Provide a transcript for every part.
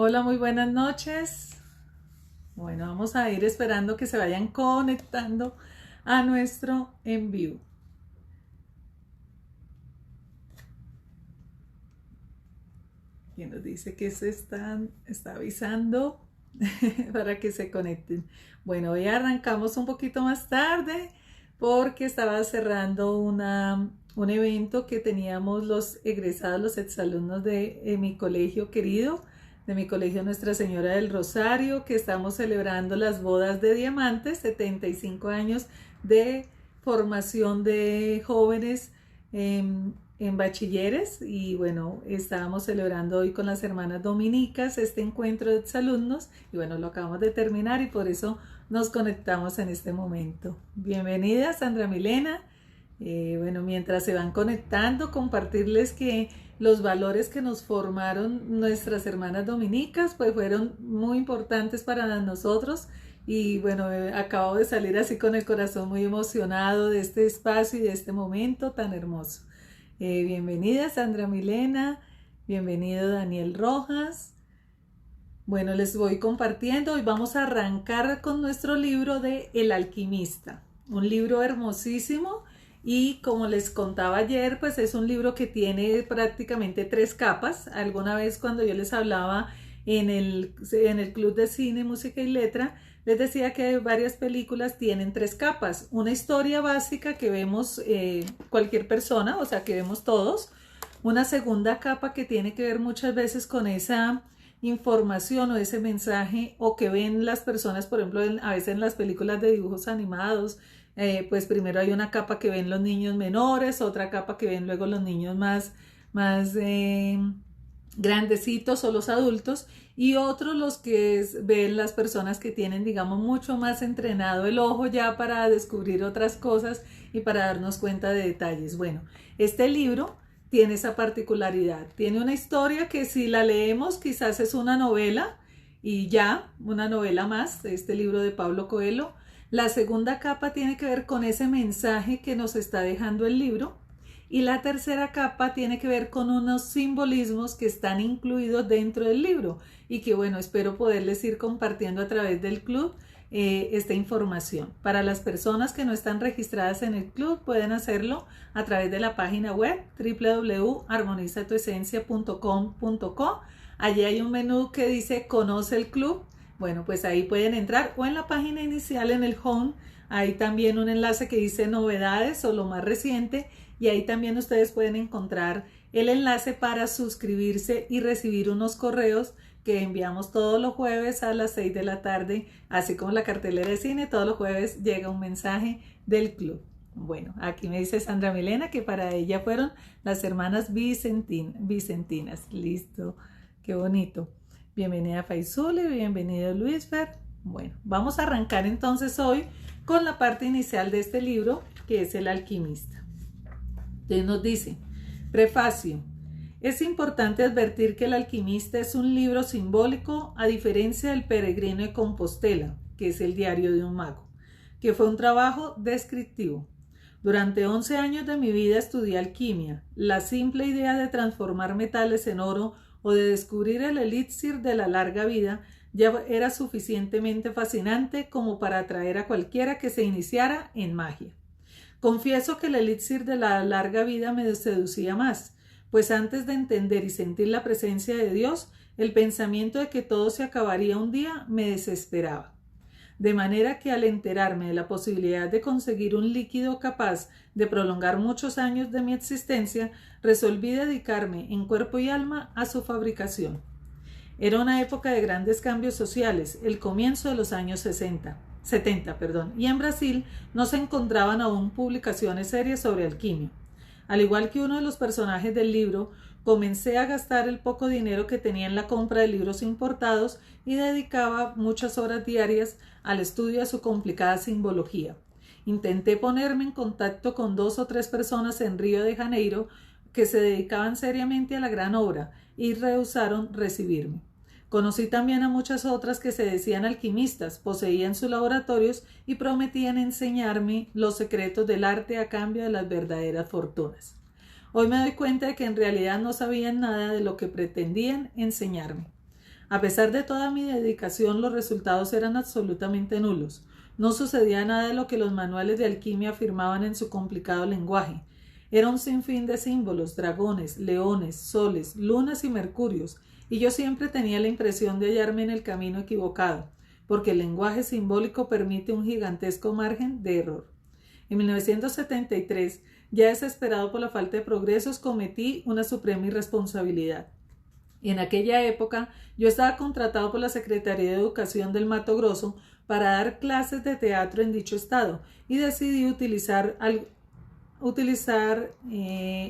Hola, muy buenas noches. Bueno, vamos a ir esperando que se vayan conectando a nuestro en vivo. ¿Quién nos dice que está avisando para que se conecten? Bueno, hoy arrancamos un poquito más tarde porque estaba cerrando un evento que teníamos los egresados, los exalumnos de mi colegio querido, de mi colegio Nuestra Señora del Rosario, que estamos celebrando las bodas de diamantes, 75 años de formación de jóvenes en bachilleres. Y bueno, estábamos celebrando hoy con las hermanas dominicas este encuentro de exalumnos y bueno, lo acabamos de terminar y por eso nos conectamos en este momento. Bienvenida Sandra Milena. Bueno, mientras se van conectando, compartirles que los valores que nos formaron nuestras hermanas dominicas pues fueron muy importantes para nosotros y bueno, acabo de salir así con el corazón muy emocionado de este espacio y de este momento tan hermoso. Bienvenida Sandra Milena, bienvenido Daniel Rojas. Bueno, les voy compartiendo y vamos a arrancar con nuestro libro de El Alquimista, un libro hermosísimo. Y como les contaba ayer, pues es un libro que tiene prácticamente 3 capas. Alguna vez cuando yo les hablaba en el Club de Cine, Música y Letra, les decía que varias películas tienen 3 capas. Una historia básica que vemos cualquier persona, o sea, que vemos todos. Una segunda capa que tiene que ver muchas veces con esa información o ese mensaje o que ven las personas, por ejemplo, a veces en las películas de dibujos animados. Pues primero hay una capa que ven los niños menores, otra capa que ven luego los niños más grandecitos o los adultos y otros los que ven las personas que tienen, digamos, mucho más entrenado el ojo ya para descubrir otras cosas y para darnos cuenta de detalles. Bueno, este libro tiene esa particularidad, tiene una historia que si la leemos quizás es una novela y ya, una novela más, este libro de Paulo Coelho. La segunda capa tiene que ver con ese mensaje que nos está dejando el libro y la tercera capa tiene que ver con unos simbolismos que están incluidos dentro del libro y que bueno, espero poderles ir compartiendo a través del club esta información. Para las personas que no están registradas en el club pueden hacerlo a través de la página web www.armonizatuesencia.com.co. Allí hay un menú que dice Conoce el club. Bueno, pues ahí pueden entrar o en la página inicial en el home, hay también un enlace que dice novedades o lo más reciente y ahí también ustedes pueden encontrar el enlace para suscribirse y recibir unos correos que enviamos todos los jueves a las 6 de la tarde, así como la cartelera de cine, todos los jueves llega un mensaje del club. Bueno, aquí me dice Sandra Milena que para ella fueron las hermanas Vicentinas. Listo, qué bonito. Bienvenida Faisule, bienvenido Luisfer. Bueno, vamos a arrancar entonces hoy con la parte inicial de este libro, que es El Alquimista. Entonces nos dice, prefacio. Es importante advertir que El Alquimista es un libro simbólico a diferencia del Peregrino de Compostela, que es el diario de un mago, que fue un trabajo descriptivo. Durante 11 años de mi vida estudié alquimia. La simple idea de transformar metales en oro o de descubrir el elixir de la larga vida ya era suficientemente fascinante como para atraer a cualquiera que se iniciara en magia. Confieso que el elixir de la larga vida me seducía más, pues antes de entender y sentir la presencia de Dios, el pensamiento de que todo se acabaría un día me desesperaba. De manera que al enterarme de la posibilidad de conseguir un líquido capaz de prolongar muchos años de mi existencia, resolví dedicarme en cuerpo y alma a su fabricación. Era una época de grandes cambios sociales, el comienzo de los años 70, y en Brasil no se encontraban aún publicaciones serias sobre alquimia. Al igual que uno de los personajes del libro, comencé a gastar el poco dinero que tenía en la compra de libros importados y dedicaba muchas horas diarias al estudio de su complicada simbología. Intenté ponerme en contacto con 2 o 3 personas en Río de Janeiro que se dedicaban seriamente a la gran obra y rehusaron recibirme. Conocí también a muchas otras que se decían alquimistas, poseían sus laboratorios y prometían enseñarme los secretos del arte a cambio de las verdaderas fortunas. Hoy me doy cuenta de que en realidad no sabían nada de lo que pretendían enseñarme. A pesar de toda mi dedicación, los resultados eran absolutamente nulos. No sucedía nada de lo que los manuales de alquimia afirmaban en su complicado lenguaje. Era un sinfín de símbolos, dragones, leones, soles, lunas y mercurios, y yo siempre tenía la impresión de hallarme en el camino equivocado, porque el lenguaje simbólico permite un gigantesco margen de error. En 1973, ya desesperado por la falta de progresos, cometí una suprema irresponsabilidad. Y en aquella época yo estaba contratado por la Secretaría de Educación del Mato Grosso para dar clases de teatro en dicho estado y decidí utilizar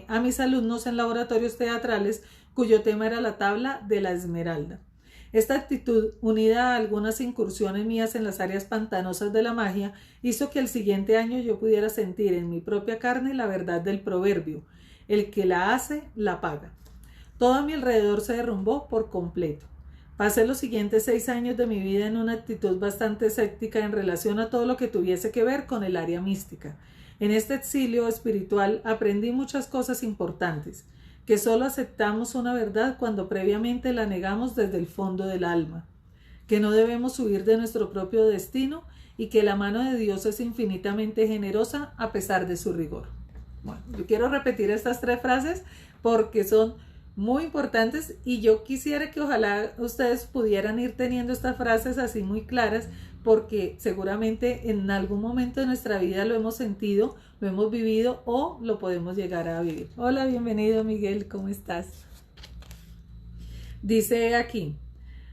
a mis alumnos en laboratorios teatrales cuyo tema era la tabla de la Esmeralda. Esta actitud, unida a algunas incursiones mías en las áreas pantanosas de la magia, hizo que el siguiente año yo pudiera sentir en mi propia carne la verdad del proverbio: el que la hace, la paga. Todo a mi alrededor se derrumbó por completo. Pasé los siguientes 6 años de mi vida en una actitud bastante escéptica en relación a todo lo que tuviese que ver con el área mística. En este exilio espiritual aprendí muchas cosas importantes, que solo aceptamos una verdad cuando previamente la negamos desde el fondo del alma, que no debemos huir de nuestro propio destino y que la mano de Dios es infinitamente generosa a pesar de su rigor. Bueno, yo quiero repetir estas 3 frases porque son muy importantes y yo quisiera que ojalá ustedes pudieran ir teniendo estas frases así muy claras, porque seguramente en algún momento de nuestra vida lo hemos sentido, lo hemos vivido o lo podemos llegar a vivir. Hola, bienvenido Miguel, ¿cómo estás? Dice aquí: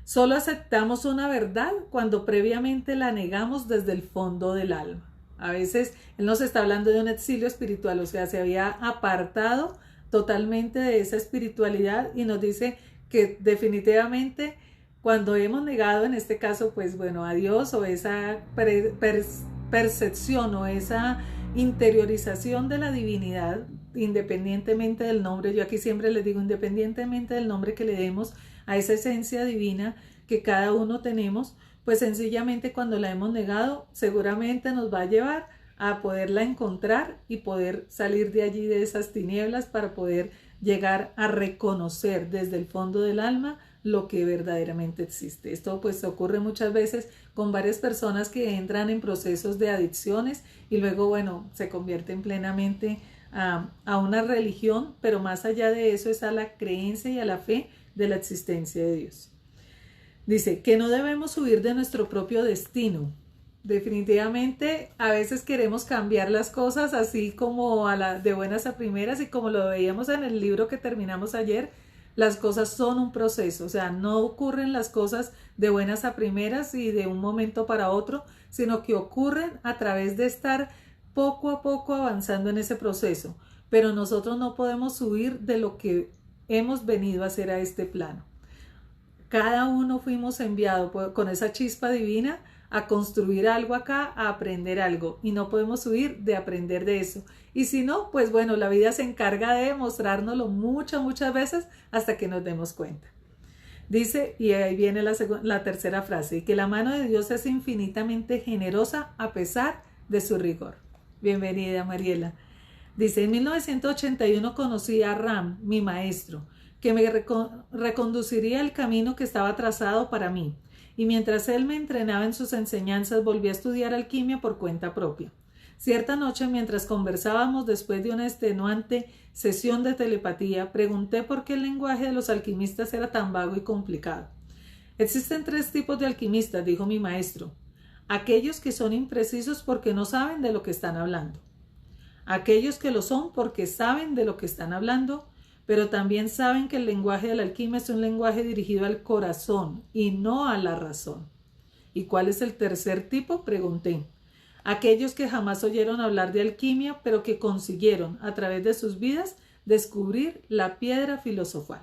solo aceptamos una verdad cuando previamente la negamos desde el fondo del alma. A veces él nos está hablando de un exilio espiritual, o sea, se había apartado totalmente de esa espiritualidad y nos dice que definitivamente cuando hemos negado, en este caso, pues bueno, a Dios, o esa percepción o esa interiorización de la divinidad, independientemente del nombre, yo aquí siempre les digo, independientemente del nombre que le demos a esa esencia divina que cada uno tenemos, pues sencillamente cuando la hemos negado, seguramente nos va a llevar a poderla encontrar y poder salir de allí, de esas tinieblas, para poder llegar a reconocer desde el fondo del alma lo que verdaderamente existe. Esto pues ocurre muchas veces con varias personas que entran en procesos de adicciones y luego, bueno, se convierten plenamente a una religión, pero más allá de eso es a la creencia y a la fe de la existencia de Dios. Dice que no debemos huir de nuestro propio destino. Definitivamente a veces queremos cambiar las cosas así como de buenas a primeras, y como lo veíamos en el libro que terminamos ayer, las cosas son un proceso, o sea, no ocurren las cosas de buenas a primeras y de un momento para otro, sino que ocurren a través de estar poco a poco avanzando en ese proceso, pero nosotros no podemos huir de lo que hemos venido a hacer a este plano. Cada uno fuimos enviados con esa chispa divina a construir algo acá, a aprender algo, y no podemos huir de aprender de eso. Y si no, pues bueno, la vida se encarga de mostrárnoslo muchas veces hasta que nos demos cuenta. Dice, y ahí viene la tercera frase, que la mano de Dios es infinitamente generosa a pesar de su rigor. Bienvenida, Mariela. Dice, en 1981 conocí a Ram, mi maestro, que me reconduciría el camino que estaba trazado para mí. Y mientras él me entrenaba en sus enseñanzas, volví a estudiar alquimia por cuenta propia. Cierta noche, mientras conversábamos después de una extenuante sesión de telepatía, pregunté por qué el lenguaje de los alquimistas era tan vago y complicado. Existen 3 tipos de alquimistas, dijo mi maestro. Aquellos que son imprecisos porque no saben de lo que están hablando. Aquellos que lo son porque saben de lo que están hablando, pero también saben que el lenguaje de la alquimia es un lenguaje dirigido al corazón y no a la razón. ¿Y cuál es el tercer tipo?, pregunté. Aquellos que jamás oyeron hablar de alquimia, pero que consiguieron, a través de sus vidas, descubrir la piedra filosofal.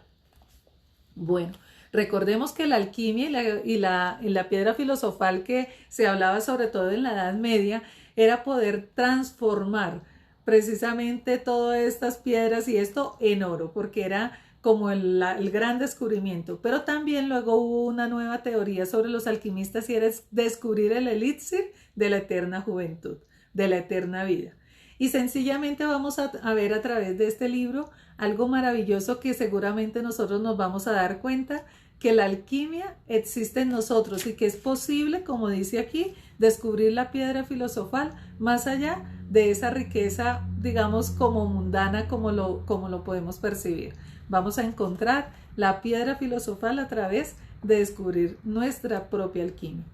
Bueno, recordemos que la alquimia y la piedra filosofal, que se hablaba sobre todo en la Edad Media, era poder transformar precisamente todas estas piedras y esto en oro, porque era como el gran descubrimiento. Pero también luego hubo una nueva teoría sobre los alquimistas y era descubrir el elixir de la eterna juventud, de la eterna vida. Y sencillamente vamos a ver a través de este libro algo maravilloso que seguramente nosotros nos vamos a dar cuenta que la alquimia existe en nosotros y que es posible, como dice aquí, descubrir la piedra filosofal más allá de esa riqueza, digamos, como mundana, como lo podemos percibir. Vamos a encontrar la piedra filosofal a través de descubrir nuestra propia alquimia.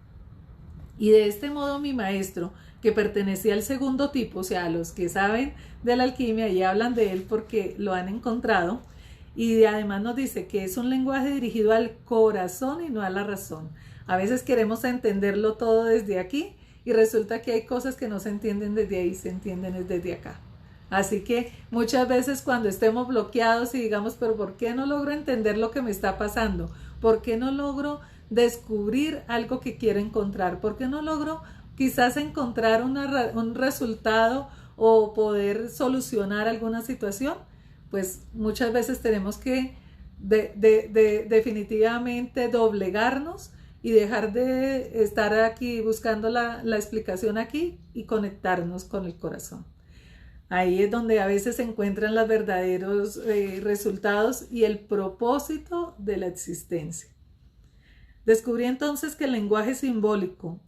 Y de este modo mi maestro, que pertenecía al segundo tipo, o sea, a los que saben de la alquimia y hablan de él porque lo han encontrado, y además nos dice que es un lenguaje dirigido al corazón y no a la razón. A veces queremos entenderlo todo desde aquí y resulta que hay cosas que no se entienden desde ahí, se entienden desde acá. Así que muchas veces cuando estemos bloqueados y digamos, pero ¿por qué no logro entender lo que me está pasando? ¿Por qué no logro descubrir algo que quiero encontrar? ¿Por qué no logro quizás encontrar un resultado o poder solucionar alguna situación? Pues muchas veces tenemos que definitivamente doblegarnos y dejar de estar aquí buscando la explicación aquí y conectarnos con el corazón. Ahí es donde a veces se encuentran los verdaderos resultados y el propósito de la existencia. Descubrí entonces que el lenguaje simbólico,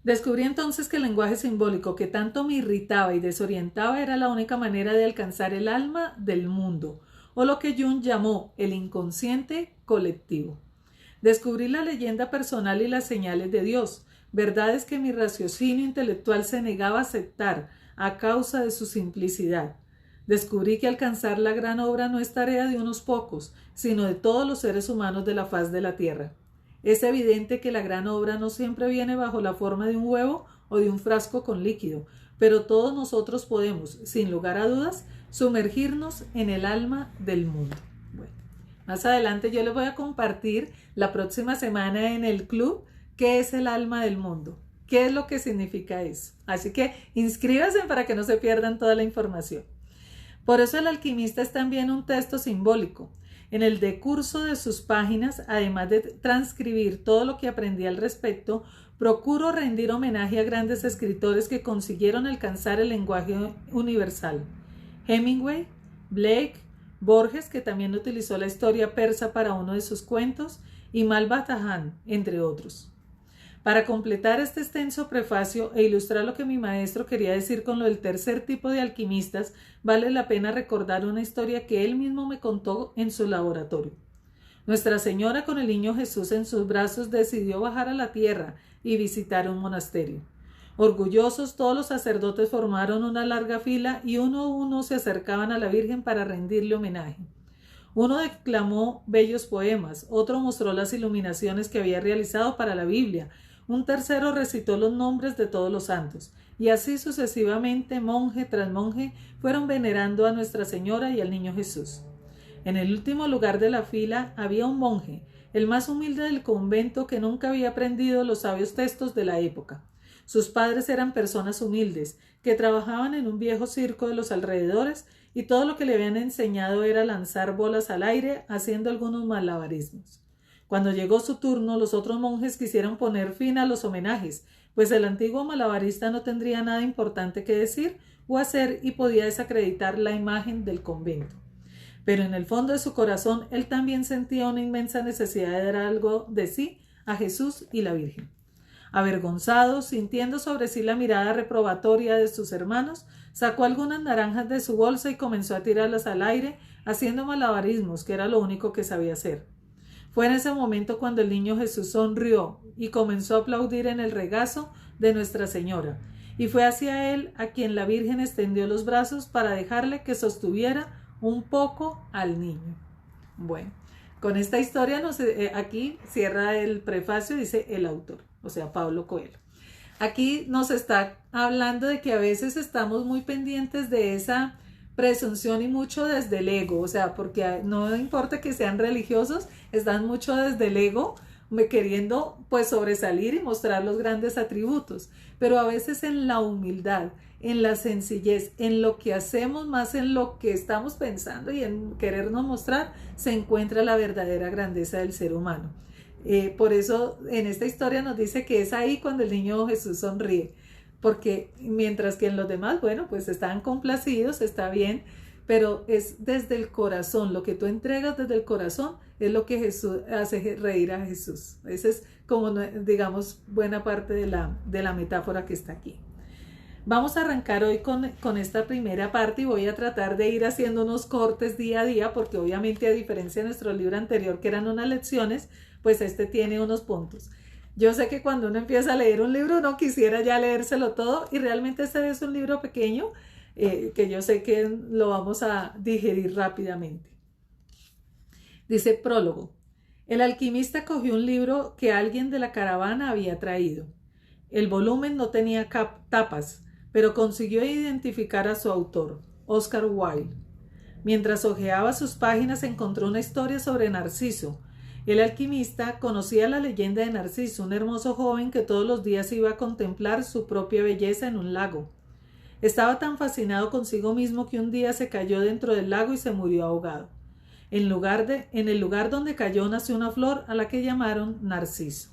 Descubrí entonces que el lenguaje simbólico que tanto me irritaba y desorientaba era la única manera de alcanzar el alma del mundo, o lo que Jung llamó el inconsciente colectivo. Descubrí la leyenda personal y las señales de Dios, verdades que mi raciocinio intelectual se negaba a aceptar a causa de su simplicidad. Descubrí que alcanzar la gran obra no es tarea de unos pocos, sino de todos los seres humanos de la faz de la tierra. Es evidente que la gran obra no siempre viene bajo la forma de un huevo o de un frasco con líquido, pero todos nosotros podemos, sin lugar a dudas, sumergirnos en el alma del mundo. Bueno, más adelante yo les voy a compartir la próxima semana en el club qué es el alma del mundo, qué es lo que significa eso. Así que inscríbanse para que no se pierdan toda la información. Por eso El alquimista es también un texto simbólico. En el decurso de sus páginas, además de transcribir todo lo que aprendí al respecto, procuro rendir homenaje a grandes escritores que consiguieron alcanzar el lenguaje universal. Hemingway, Blake, Borges, que también utilizó la historia persa para uno de sus cuentos, y Malbatahan, entre otros. Para completar este extenso prefacio e ilustrar lo que mi maestro quería decir con lo del tercer tipo de alquimistas, vale la pena recordar una historia que él mismo me contó en su laboratorio. Nuestra Señora, con el niño Jesús en sus brazos, decidió bajar a la tierra y visitar un monasterio. Orgullosos, todos los sacerdotes formaron una larga fila y uno a uno se acercaban a la Virgen para rendirle homenaje. Uno declamó bellos poemas, otro mostró las iluminaciones que había realizado para la Biblia, un tercero recitó los nombres de todos los santos, y así sucesivamente, monje tras monje, fueron venerando a Nuestra Señora y al Niño Jesús. En el último lugar de la fila había un monje, el más humilde del convento, que nunca había aprendido los sabios textos de la época. Sus padres eran personas humildes, que trabajaban en un viejo circo de los alrededores, y todo lo que le habían enseñado era lanzar bolas al aire, haciendo algunos malabarismos. Cuando llegó su turno, los otros monjes quisieron poner fin a los homenajes, pues el antiguo malabarista no tendría nada importante que decir o hacer y podía desacreditar la imagen del convento. Pero en el fondo de su corazón, él también sentía una inmensa necesidad de dar algo de sí a Jesús y la Virgen. Avergonzado, sintiendo sobre sí la mirada reprobatoria de sus hermanos, sacó algunas naranjas de su bolsa y comenzó a tirarlas al aire, haciendo malabarismos, que era lo único que sabía hacer. Fue en ese momento cuando el niño Jesús sonrió y comenzó a aplaudir en el regazo de Nuestra Señora, y fue hacia él a quien la Virgen extendió los brazos para dejarle que sostuviera un poco al niño. Bueno, con esta historia aquí cierra el prefacio, dice el autor, o sea, Paulo Coelho. Aquí nos está hablando de que a veces estamos muy pendientes de esa presunción y mucho desde el ego, o sea, porque no importa que sean religiosos, están mucho desde el ego, queriendo pues sobresalir y mostrar los grandes atributos, pero a veces en la humildad, en la sencillez, en lo que hacemos más en lo que estamos pensando y en querernos mostrar, se encuentra la verdadera grandeza del ser humano. Por eso en esta historia nos dice que es ahí cuando el niño Jesús sonríe, porque mientras que en los demás, bueno, pues están complacidos, está bien, pero es desde el corazón, lo que tú entregas desde el corazón es lo que Jesús hace reír a Jesús. Esa es como, digamos, buena parte de la metáfora que está aquí. Vamos a arrancar hoy con esta primera parte y voy a tratar de ir haciendo unos cortes día a día, porque obviamente a diferencia de nuestro libro anterior que eran unas lecciones, pues este tiene unos puntos. Yo sé que cuando uno empieza a leer un libro uno quisiera ya leérselo todo, y realmente este es un libro pequeño que yo sé que lo vamos a digerir rápidamente. Dice prólogo. El alquimista cogió un libro que alguien de la caravana había traído. El volumen no tenía tapas, pero consiguió identificar a su autor, Oscar Wilde. Mientras hojeaba sus páginas encontró una historia sobre Narciso. El alquimista conocía la leyenda de Narciso, un hermoso joven que todos los días iba a contemplar su propia belleza en un lago. Estaba tan fascinado consigo mismo que un día se cayó dentro del lago y se murió ahogado. En el lugar donde cayó nació una flor a la que llamaron Narciso.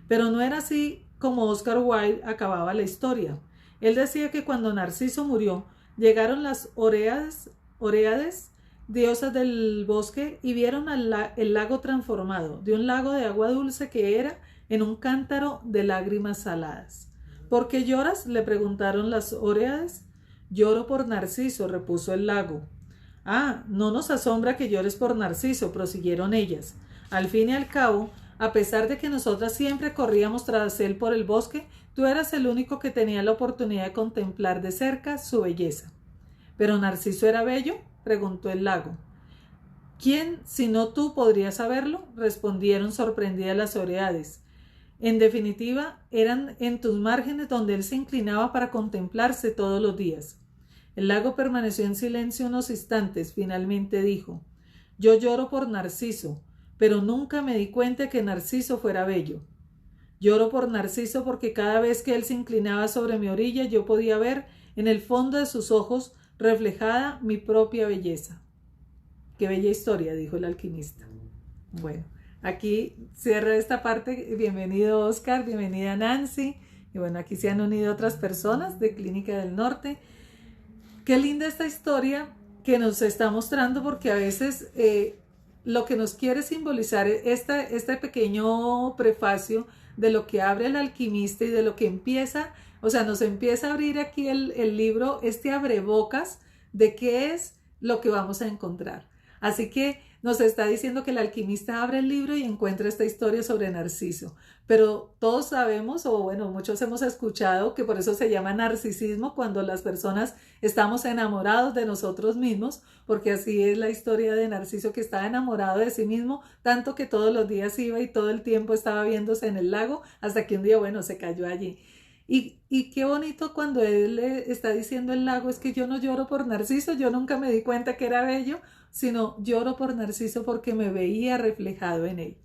Pero no era así como Oscar Wilde acababa la historia. Él decía que cuando Narciso murió, llegaron las Oreades, diosas del bosque, y vieron el lago transformado, de un lago de agua dulce que era, en un cántaro de lágrimas saladas. ¿Por qué lloras?, le preguntaron las Oreades. Lloro por Narciso, repuso el lago. Ah, no nos asombra que llores por Narciso, prosiguieron ellas. Al fin y al cabo, a pesar de que nosotras siempre corríamos tras él por el bosque, tú eras el único que tenía la oportunidad de contemplar de cerca su belleza. ¿Pero Narciso era bello?, preguntó el lago. ¿Quién, sino tú, podría saberlo?, respondieron sorprendidas las Oreades. En definitiva, eran en tus márgenes donde él se inclinaba para contemplarse todos los días. El lago permaneció en silencio unos instantes. Finalmente dijo: yo lloro por Narciso, pero nunca me di cuenta de que Narciso fuera bello. Lloro por Narciso porque cada vez que él se inclinaba sobre mi orilla yo podía ver en el fondo de sus ojos reflejada mi propia belleza. Qué bella historia, dijo el alquimista. Bueno, aquí cierra esta parte. Bienvenido Oscar, bienvenida Nancy. Y bueno, aquí se han unido otras personas de Clínica del Norte. Qué linda esta historia que nos está mostrando, porque a veces lo que nos quiere simbolizar este pequeño prefacio de lo que abre el alquimista y de lo que empieza, o sea, nos empieza a abrir aquí el libro, este abrebocas de qué es lo que vamos a encontrar. Así que nos está diciendo que el alquimista abre el libro y encuentra esta historia sobre Narciso. Pero todos sabemos, o bueno, muchos hemos escuchado que por eso se llama narcisismo, cuando las personas estamos enamorados de nosotros mismos, porque así es la historia de Narciso, que estaba enamorado de sí mismo, tanto que todos los días iba y todo el tiempo estaba viéndose en el lago, hasta que un día, bueno, se cayó allí. Y qué bonito cuando él le está diciendo el lago, es que yo no lloro por Narciso, yo nunca me di cuenta que era bello, sino lloro por Narciso porque me veía reflejado en él.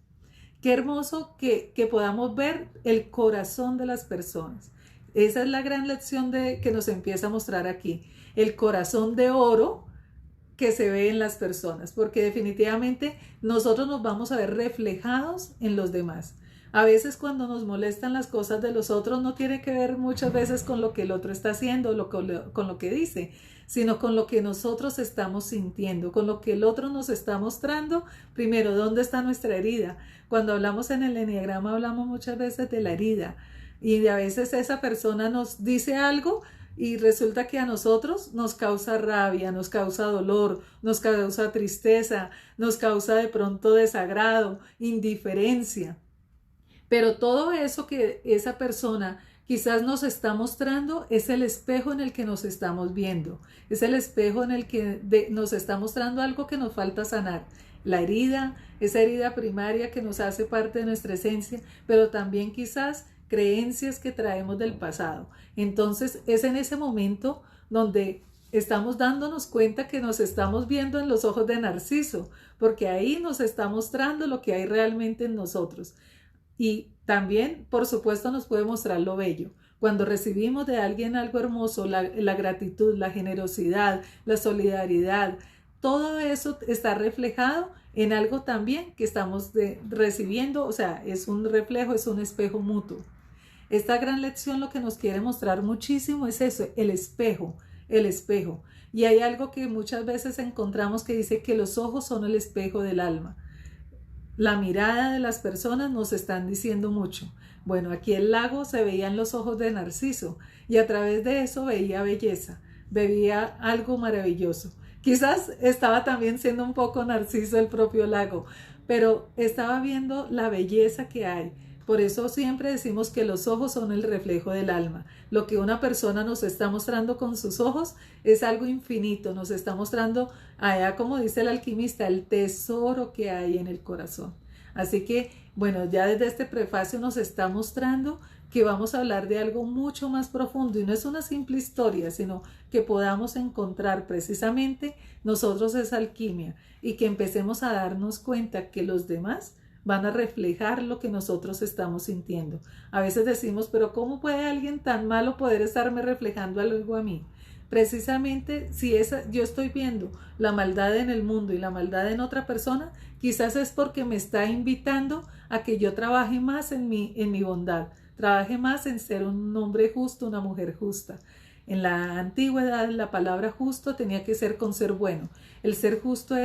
Qué hermoso que podamos ver el corazón de las personas. Esa es la gran lección que nos empieza a mostrar aquí. El corazón de oro que se ve en las personas, porque definitivamente nosotros nos vamos a ver reflejados en los demás. A veces cuando nos molestan las cosas de los otros no tiene que ver muchas veces con lo que el otro está haciendo, con lo que dice, sino con lo que nosotros estamos sintiendo, con lo que el otro nos está mostrando. Primero, ¿dónde está nuestra herida? Cuando hablamos en el eneagrama hablamos muchas veces de la herida, y a veces esa persona nos dice algo y resulta que a nosotros nos causa rabia, nos causa dolor, nos causa tristeza, nos causa de pronto desagrado, indiferencia. Pero todo eso que esa persona quizás nos está mostrando es el espejo en el que nos estamos viendo. Es el espejo en el que nos está mostrando algo que nos falta sanar. La herida, esa herida primaria que nos hace parte de nuestra esencia, pero también quizás creencias que traemos del pasado. Entonces es en ese momento donde estamos dándonos cuenta que nos estamos viendo en los ojos de Narciso, porque ahí nos está mostrando lo que hay realmente en nosotros. Y también, por supuesto, nos puede mostrar lo bello. Cuando recibimos de alguien algo hermoso, la gratitud, la generosidad, la solidaridad, todo eso está reflejado en algo también que estamos recibiendo. O sea, es un reflejo, es un espejo mutuo. Esta gran lección lo que nos quiere mostrar muchísimo es eso, el espejo. el espejo. Y hay algo que muchas veces encontramos que dice que los ojos son el espejo del alma. La mirada de las personas nos están diciendo mucho. Bueno, aquí el lago se veían los ojos de Narciso y a través de eso veía belleza, veía algo maravilloso. Quizás estaba también siendo un poco Narciso el propio lago, pero estaba viendo la belleza que hay. Por eso siempre decimos que los ojos son el reflejo del alma. Lo que una persona nos está mostrando con sus ojos es algo infinito. Nos está mostrando, allá como dice el alquimista, el tesoro que hay en el corazón. Así que, bueno, ya desde este prefacio nos está mostrando que vamos a hablar de algo mucho más profundo y no es una simple historia, sino que podamos encontrar precisamente nosotros esa alquimia y que empecemos a darnos cuenta que los demás van a reflejar lo que nosotros estamos sintiendo. A veces decimos, pero ¿cómo puede alguien tan malo poder estarme reflejando algo a mí? Precisamente si yo estoy viendo la maldad en el mundo y la maldad en otra persona, quizás es porque me está invitando a que yo trabaje más en mi bondad, trabaje más en ser un hombre justo, una mujer justa. En la antigüedad la palabra justo tenía que ser con ser bueno. El ser justo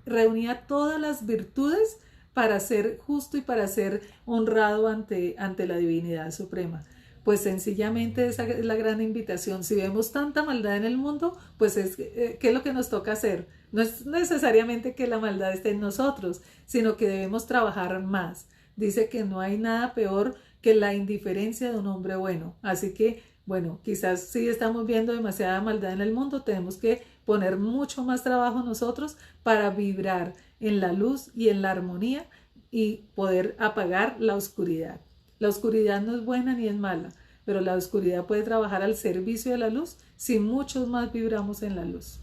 reunía todas las virtudes para ser justo y para ser honrado ante la divinidad suprema. Pues sencillamente esa es la gran invitación. Si vemos tanta maldad en el mundo, pues ¿qué es lo que nos toca hacer? No es necesariamente que la maldad esté en nosotros, sino que debemos trabajar más. Dice que no hay nada peor que la indiferencia de un hombre bueno. Así que, bueno, quizás si estamos viendo demasiada maldad en el mundo, tenemos que poner mucho más trabajo nosotros para vibrar en la luz y en la armonía y poder apagar la oscuridad. La oscuridad no es buena ni es mala, pero la oscuridad puede trabajar al servicio de la luz si muchos más vibramos en la luz.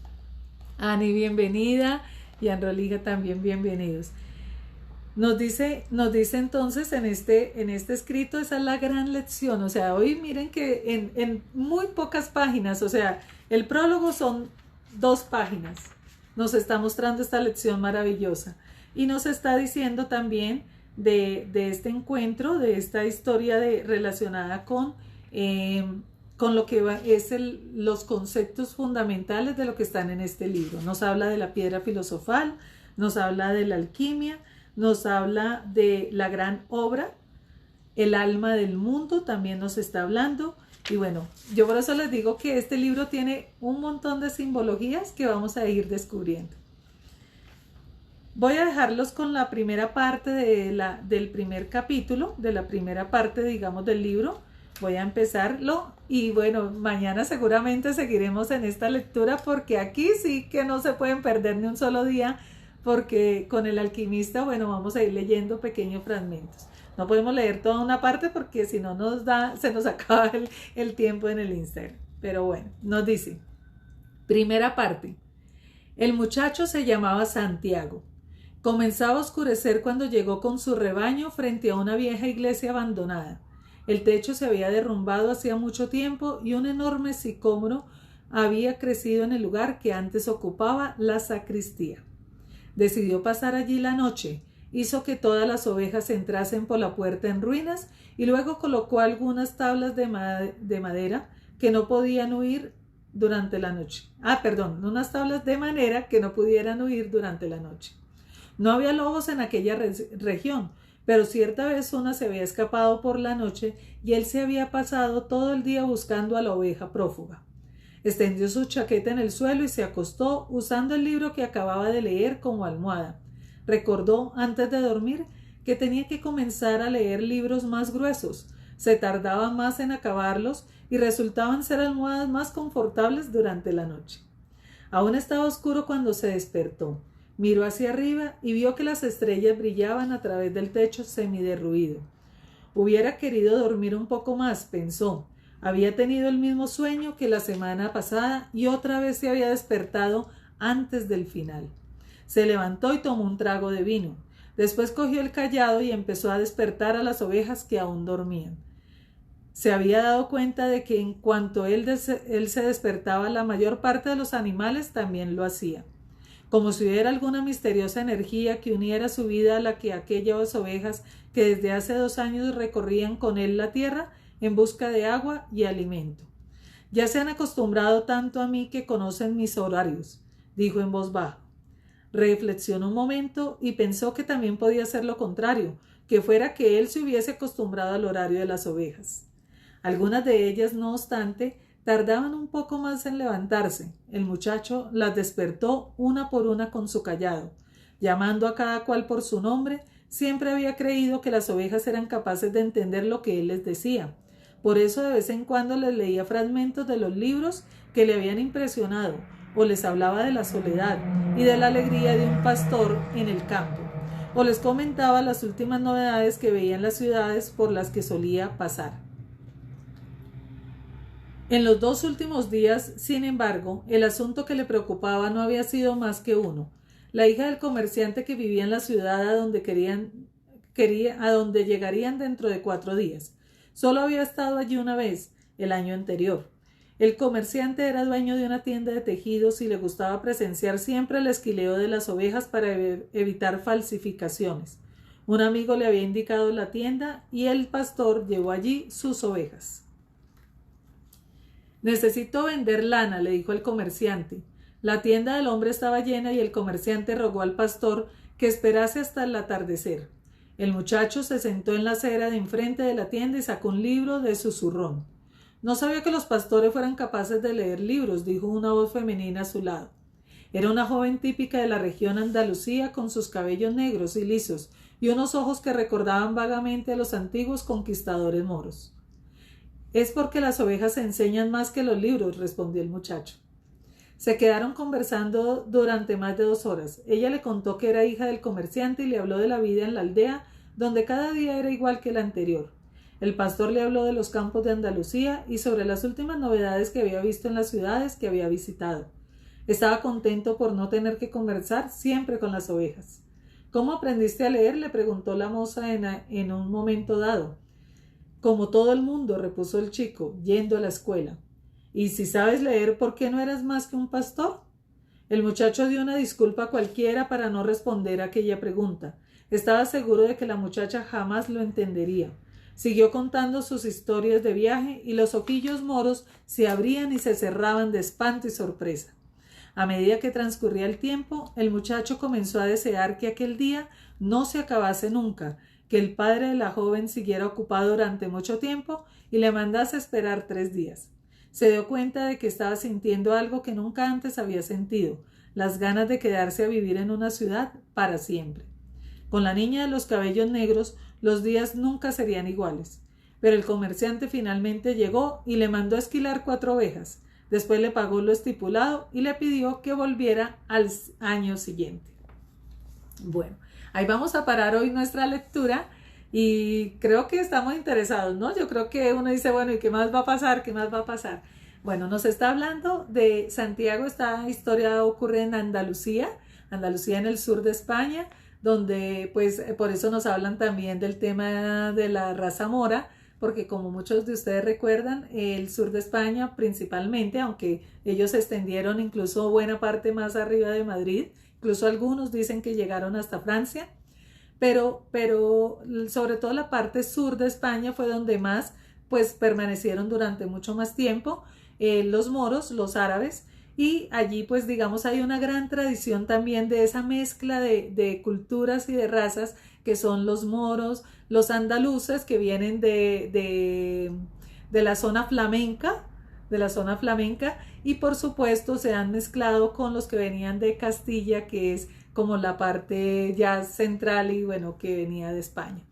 Ani, bienvenida, y Anroliga también bienvenidos. Nos dice entonces en este escrito, esa es la gran lección. O sea, hoy miren que en muy pocas páginas, o sea, el prólogo son 2 páginas. Nos está mostrando esta lección maravillosa y nos está diciendo también de este encuentro, de esta historia relacionada con lo que es los conceptos fundamentales de lo que están en este libro. Nos habla de la piedra filosofal, nos habla de la alquimia, nos habla de la gran obra, el alma del mundo también nos está hablando. Y bueno, yo por eso les digo que este libro tiene un montón de simbologías que vamos a ir descubriendo. Voy a dejarlos con la primera parte del primer capítulo, de la primera parte, digamos, del libro. Voy a empezarlo y bueno, mañana seguramente seguiremos en esta lectura porque aquí sí que no se pueden perder ni un solo día porque con el alquimista, bueno, vamos a ir leyendo pequeños fragmentos. No podemos leer toda una parte porque si no se nos acaba el tiempo en el Instagram. Pero bueno, nos dice, primera parte. El muchacho se llamaba Santiago. Comenzaba a oscurecer cuando llegó con su rebaño frente a una vieja iglesia abandonada. El techo se había derrumbado hacía mucho tiempo y un enorme sicómoro había crecido en el lugar que antes ocupaba la sacristía. Decidió pasar allí la noche. Hizo que todas las ovejas entrasen por la puerta en ruinas y luego colocó algunas tablas de madera que no podían huir durante la noche. Unas tablas de manera que no pudieran huir durante la noche. No había lobos en aquella región, pero cierta vez una se había escapado por la noche y él se había pasado todo el día buscando a la oveja prófuga. Extendió su chaqueta en el suelo y se acostó usando el libro que acababa de leer como almohada. Recordó antes de dormir que tenía que comenzar a leer libros más gruesos. Se tardaba más en acabarlos y resultaban ser almohadas más confortables durante la noche. Aún estaba oscuro cuando se despertó. Miró hacia arriba y vio que las estrellas brillaban a través del techo semiderruido. Hubiera querido dormir un poco más, pensó. Había tenido el mismo sueño que la semana pasada y otra vez se había despertado antes del final. Se levantó y tomó un trago de vino. Después cogió el cayado y empezó a despertar a las ovejas que aún dormían. Se había dado cuenta de que en cuanto él se despertaba, la mayor parte de los animales también lo hacía. Como si hubiera alguna misteriosa energía que uniera su vida a la que aquellas ovejas que desde hace 2 años recorrían con él la tierra en busca de agua y alimento. Ya se han acostumbrado tanto a mí que conocen mis horarios, dijo en voz baja. Reflexionó un momento y pensó que también podía ser lo contrario, que fuera que él se hubiese acostumbrado al horario de las ovejas. Algunas de ellas, no obstante, tardaban un poco más en levantarse. El muchacho las despertó una por una con su cayado. Llamando a cada cual por su nombre, siempre había creído que las ovejas eran capaces de entender lo que él les decía. Por eso de vez en cuando les leía fragmentos de los libros que le habían impresionado, o les hablaba de la soledad y de la alegría de un pastor en el campo, o les comentaba las últimas novedades que veía en las ciudades por las que solía pasar. En los 2 últimos días, sin embargo, el asunto que le preocupaba no había sido más que uno: la hija del comerciante que vivía en la ciudad a donde llegarían dentro de 4 días. Solo había estado allí una vez, el año anterior. El comerciante era dueño de una tienda de tejidos y le gustaba presenciar siempre el esquileo de las ovejas para evitar falsificaciones. Un amigo le había indicado la tienda y el pastor llevó allí sus ovejas. «Necesito vender lana», le dijo el comerciante. La tienda del hombre estaba llena y el comerciante rogó al pastor que esperase hasta el atardecer. El muchacho se sentó en la acera de enfrente de la tienda y sacó un libro de su zurrón. «No sabía que los pastores fueran capaces de leer libros», dijo una voz femenina a su lado. Era una joven típica de la región Andalucía, con sus cabellos negros y lisos y unos ojos que recordaban vagamente a los antiguos conquistadores moros. «Es porque las ovejas enseñan más que los libros», respondió el muchacho. Se quedaron conversando durante más de 2 horas. Ella le contó que era hija del comerciante y le habló de la vida en la aldea, donde cada día era igual que el anterior. El pastor le habló de los campos de Andalucía y sobre las últimas novedades que había visto en las ciudades que había visitado. Estaba contento por no tener que conversar siempre con las ovejas. «¿Cómo aprendiste a leer?», le preguntó la moza en un momento dado. «Como todo el mundo», repuso el chico, yendo a la escuela. «Y si sabes leer, ¿por qué no eras más que un pastor?». El muchacho dio una disculpa cualquiera para no responder a aquella pregunta. Estaba seguro de que la muchacha jamás lo entendería. Siguió contando sus historias de viaje y los ojillos moros se abrían y se cerraban de espanto y sorpresa. A medida que transcurría el tiempo, el muchacho comenzó a desear que aquel día no se acabase nunca, que el padre de la joven siguiera ocupado durante mucho tiempo y le mandase esperar 3 días. Se dio cuenta de que estaba sintiendo algo que nunca antes había sentido: las ganas de quedarse a vivir en una ciudad para siempre. Con la niña de los cabellos negros, los días nunca serían iguales. Pero el comerciante finalmente llegó y le mandó a esquilar 4 ovejas. Después le pagó lo estipulado y le pidió que volviera al año siguiente. Bueno, ahí vamos a parar hoy nuestra lectura y creo que estamos interesados, ¿no? Yo creo que uno dice, bueno, ¿y qué más va a pasar? ¿Qué más va a pasar? Bueno, nos está hablando de Santiago. Esta historia ocurre en Andalucía en el sur de España, donde pues por eso nos hablan también del tema de la raza mora, porque como muchos de ustedes recuerdan, el sur de España principalmente, aunque ellos se extendieron incluso buena parte más arriba de Madrid, incluso algunos dicen que llegaron hasta Francia, pero sobre todo la parte sur de España fue donde más pues permanecieron durante mucho más tiempo los moros, los árabes, y allí pues digamos hay una gran tradición también de esa mezcla de culturas y de razas que son los moros, los andaluces que vienen de la zona flamenca, y por supuesto se han mezclado con los que venían de Castilla, que es como la parte ya central y bueno, que venía de España.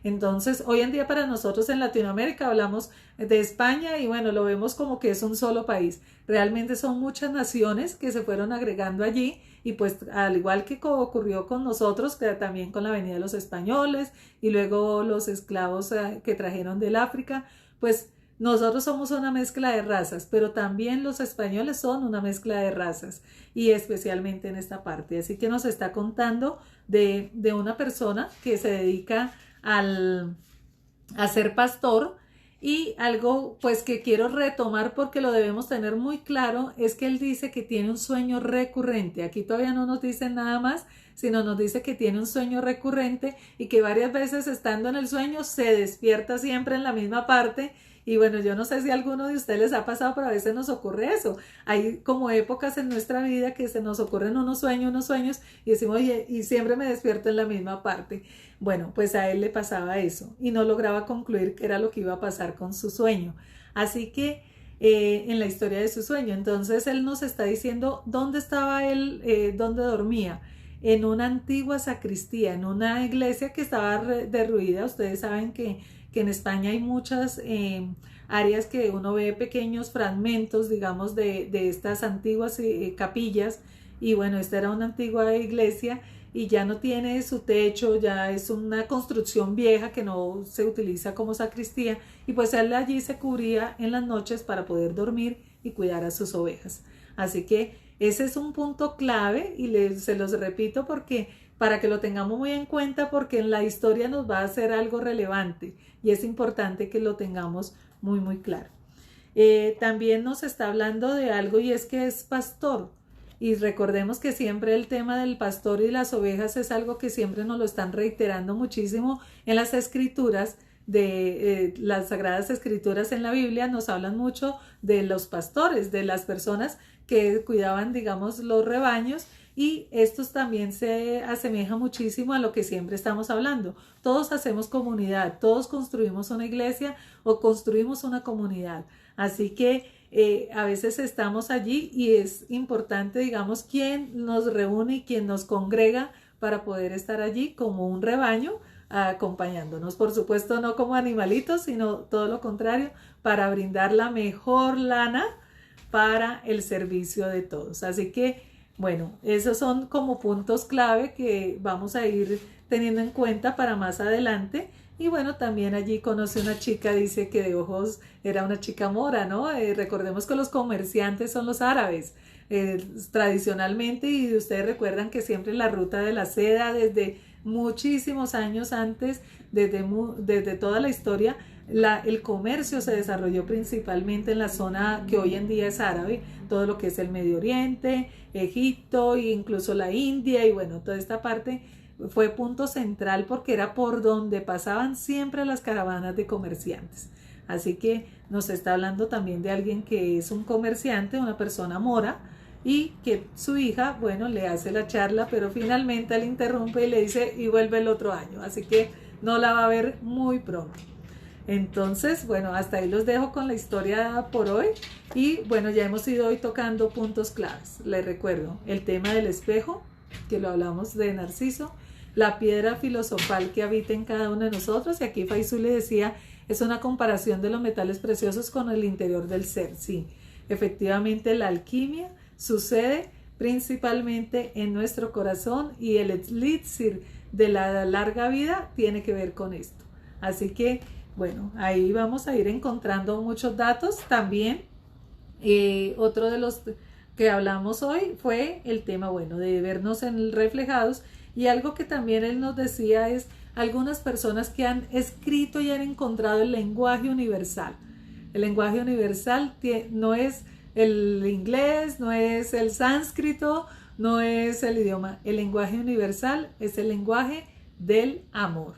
Entonces, hoy en día para nosotros en Latinoamérica hablamos de España y bueno, lo vemos como que es un solo país. Realmente son muchas naciones que se fueron agregando allí y pues al igual que ocurrió con nosotros, que también con la venida de los españoles y luego los esclavos que trajeron del África, pues nosotros somos una mezcla de razas, pero también los españoles son una mezcla de razas y especialmente en esta parte. Así que nos está contando de una persona que se dedica a ser pastor, y algo pues que quiero retomar porque lo debemos tener muy claro es que él dice que tiene un sueño recurrente. Aquí todavía no nos dice nada más, sino nos dice que tiene un sueño recurrente y que varias veces estando en el sueño se despierta siempre en la misma parte Y bueno, yo no sé si a alguno de ustedes les ha pasado, pero a veces nos ocurre eso. Hay como épocas en nuestra vida que se nos ocurren unos sueños y decimos, oye, y siempre me despierto en la misma parte. Bueno, pues a él le pasaba eso y no lograba concluir qué era lo que iba a pasar con su sueño. Así que en la historia de su sueño, entonces él nos está diciendo dónde estaba él, dónde dormía. En una antigua sacristía, en una iglesia que estaba derruida. Ustedes saben que en España hay muchas áreas que uno ve pequeños fragmentos, digamos, de estas antiguas capillas. Y bueno, esta era una antigua iglesia y ya no tiene su techo, ya es una construcción vieja que no se utiliza como sacristía. Y pues él allí se cubría en las noches para poder dormir y cuidar a sus ovejas. Así que ese es un punto clave y se los repito porque para que lo tengamos muy en cuenta, porque en la historia nos va a hacer algo relevante y es importante que lo tengamos muy claro. También nos está hablando de algo y es que es pastor. Y recordemos que siempre el tema del pastor y las ovejas es algo que siempre nos lo están reiterando muchísimo en las escrituras. Las sagradas escrituras en la Biblia nos hablan mucho de los pastores, de las personas que cuidaban, digamos, los rebaños, y estos también se asemeja muchísimo a lo que siempre estamos hablando. Todos hacemos comunidad, todos construimos una iglesia o construimos una comunidad. Así que a veces estamos allí y es importante, digamos, quién nos reúne y quién nos congrega para poder estar allí como un rebaño, acompañándonos. Por supuesto, no como animalitos, sino todo lo contrario, para brindar la mejor lana para el servicio de todos. Así que, bueno, esos son como puntos clave que vamos a ir teniendo en cuenta para más adelante. Y bueno, también allí conoce una chica, dice que de ojos era una chica mora, ¿no? Recordemos que los comerciantes son los árabes, tradicionalmente, y ustedes recuerdan que siempre la ruta de la seda, desde muchísimos años antes, desde toda la historia, el comercio se desarrolló principalmente en la zona que hoy en día es árabe, todo lo que es el Medio Oriente, Egipto e incluso la India, y bueno, toda esta parte fue punto central porque era por donde pasaban siempre las caravanas de comerciantes. Así que nos está hablando también de alguien que es un comerciante, una persona mora, y que su hija, bueno, le hace la charla, pero finalmente él interrumpe y le dice, y vuelve el otro año, así que no la va a ver muy pronto. Entonces, bueno, hasta ahí los dejo con la historia por hoy. Y bueno, ya hemos ido hoy tocando puntos claves. Les recuerdo el tema del espejo, que lo hablamos de Narciso, la piedra filosofal que habita en cada uno de nosotros. Y aquí Faisú le decía, es una comparación de los metales preciosos con el interior del ser. Sí, efectivamente la alquimia sucede principalmente en nuestro corazón y el elixir de la larga vida tiene que ver con esto. Así que, bueno, ahí vamos a ir encontrando muchos datos. También otro de los que hablamos hoy fue el tema, bueno, de vernos reflejados, y algo que también él nos decía es algunas personas que han escrito y han encontrado el lenguaje universal. El lenguaje universal no es el inglés, no es el sánscrito, no es el idioma. El lenguaje universal es el lenguaje del amor.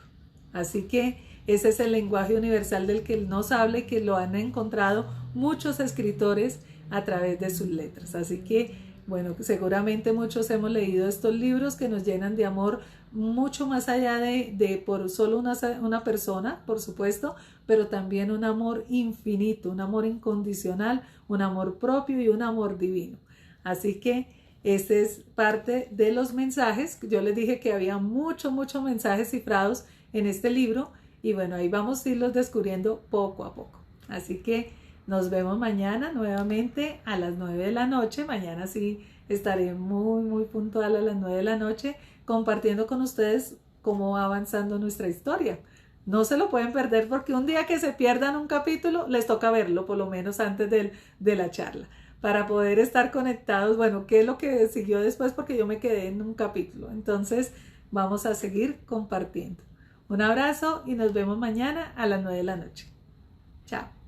Así que ese es el lenguaje universal del que él nos habla y que lo han encontrado muchos escritores a través de sus letras. Así que, bueno, seguramente muchos hemos leído estos libros que nos llenan de amor mucho más allá de por solo una persona, por supuesto, pero también un amor infinito, un amor incondicional, un amor propio y un amor divino. Así que este es parte de los mensajes. Yo les dije que había muchos mensajes cifrados en este libro, y bueno, ahí vamos a irlos descubriendo poco a poco. Así que nos vemos mañana nuevamente a las 9 de la noche. Mañana sí estaré muy puntual a las 9 de la noche compartiendo con ustedes cómo va avanzando nuestra historia. No se lo pueden perder porque un día que se pierdan un capítulo les toca verlo por lo menos antes de la charla para poder estar conectados. Bueno, ¿qué es lo que siguió después? Porque yo me quedé en un capítulo. Entonces vamos a seguir compartiendo. Un abrazo y nos vemos mañana a las 9 de la noche. Chao.